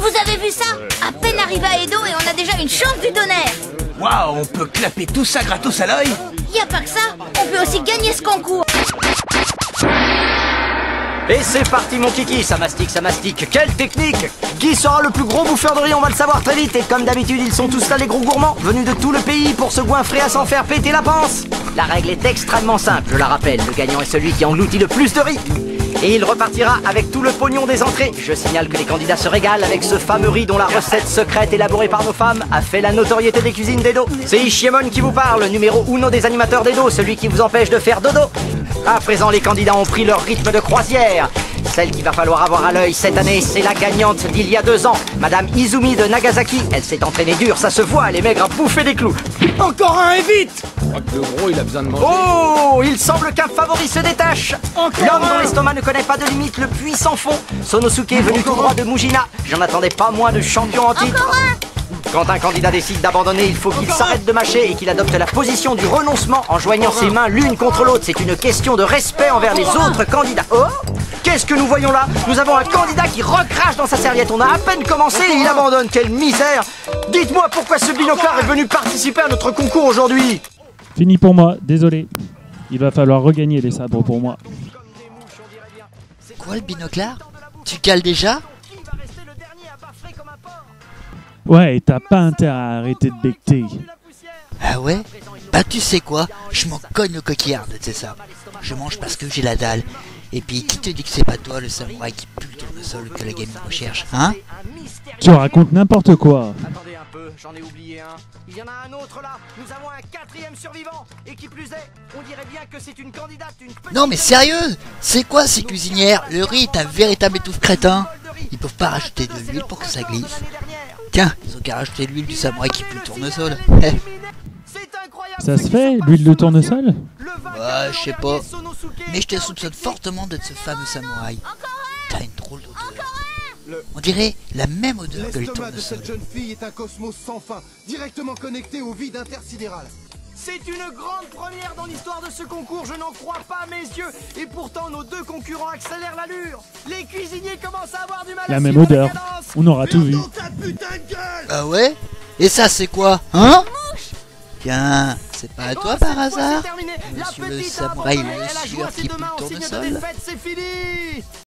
Vous avez vu ça? À peine arrivé à Edo et on a déjà une chance du tonnerre. Waouh, on peut clapper tout ça gratos à l'œil. Y a pas que ça, on peut aussi gagner ce concours. Et c'est parti mon kiki, ça mastique, quelle technique! Qui sera le plus gros bouffeur de riz, on va le savoir très vite. Et comme d'habitude, ils sont tous là les gros gourmands, venus de tout le pays pour se goinfrer à s'en faire péter la panse. La règle est extrêmement simple, je la rappelle, le gagnant est celui qui engloutit le plus de riz. Et il repartira avec tout le pognon des entrées. Je signale que les candidats se régalent avec ce fameux riz dont la recette secrète élaborée par nos femmes a fait la notoriété des cuisines d'Edo. C'est Ishiemon qui vous parle, numéro uno des animateurs d'Edo, celui qui vous empêche de faire dodo. À présent, les candidats ont pris leur rythme de croisière. Celle qu'il va falloir avoir à l'œil cette année, c'est la gagnante d'il y a 2 ans, Madame Izumi de Nagasaki. Elle s'est entraînée dur, ça se voit, elle est maigre à bouffer des clous. Encore un et vite. Je crois que le gros, il a besoin de manger. Oh, il semble qu'un favori se détache. L'homme dont l'estomac ne connaît pas de limite, le puissant fond. Sonosuke est venu tout droit de Mujina. J'en attendais pas moins de champion en titre. Quand un candidat décide d'abandonner, il faut qu'il s'arrête de mâcher et qu'il adopte la position du renoncement en joignant ses mains l'une contre l'autre. C'est une question de respect envers les autres candidats. Oh, qu'est-ce que nous voyons là? Nous avons un candidat qui recrache dans sa serviette. On a à peine commencé et il abandonne. Quelle misère! Dites-moi pourquoi ce binoclard est venu participer à notre concours aujourd'hui? Fini pour moi, désolé. Il va falloir regagner les sabres pour moi. Quoi le binoclard? Tu cales déjà? Ouais, et t'as pas intérêt à arrêter de becter. Ah ouais? Bah tu sais quoi? Je m'en cogne le coquillard, c'est ça. Je mange parce que j'ai la dalle. Et puis qui te dit que c'est pas toi le samouraï qui pue le tournesol que la gamine recherche, hein? Tu racontes n'importe quoi. Attendez un peu, j'en ai oublié un. Il y en a un autre là. Nous avons un 4e survivant. Et qui plus est, on dirait bien que c'est une candidate, une petite... Non mais sérieux? C'est quoi ces cuisinières? Le riz est un véritable étouffe crétin. Ils peuvent pas rajouter de l'huile pour que ça glisse. Tiens, ils ont qu'à rajouter l'huile du samouraï qui pue le tournesol. Ça se fait, l'huile de tournesol? Ouais, je sais pas. Mais je te soupçonne fortement d'être ce fameux samouraï. T'as une drôle d'odeur. On dirait la même odeur que les L'estomac de tournesols. cette jeune fille est un cosmos sans fin, directement connecté au vide intersidéral. C'est une grande première dans l'histoire de ce concours, je n'en crois pas mes yeux. Et pourtant nos 2 concurrents accélèrent l'allure. Les cuisiniers commencent à avoir du mal à La même suivre odeur. cadence. On aura tout vu. Ah ouais? Et ça c'est quoi? Hein? Tiens, c'est pas à toi par hasard? Monsieur le samouraï le sueur qui pue le tournesol? C'est fini.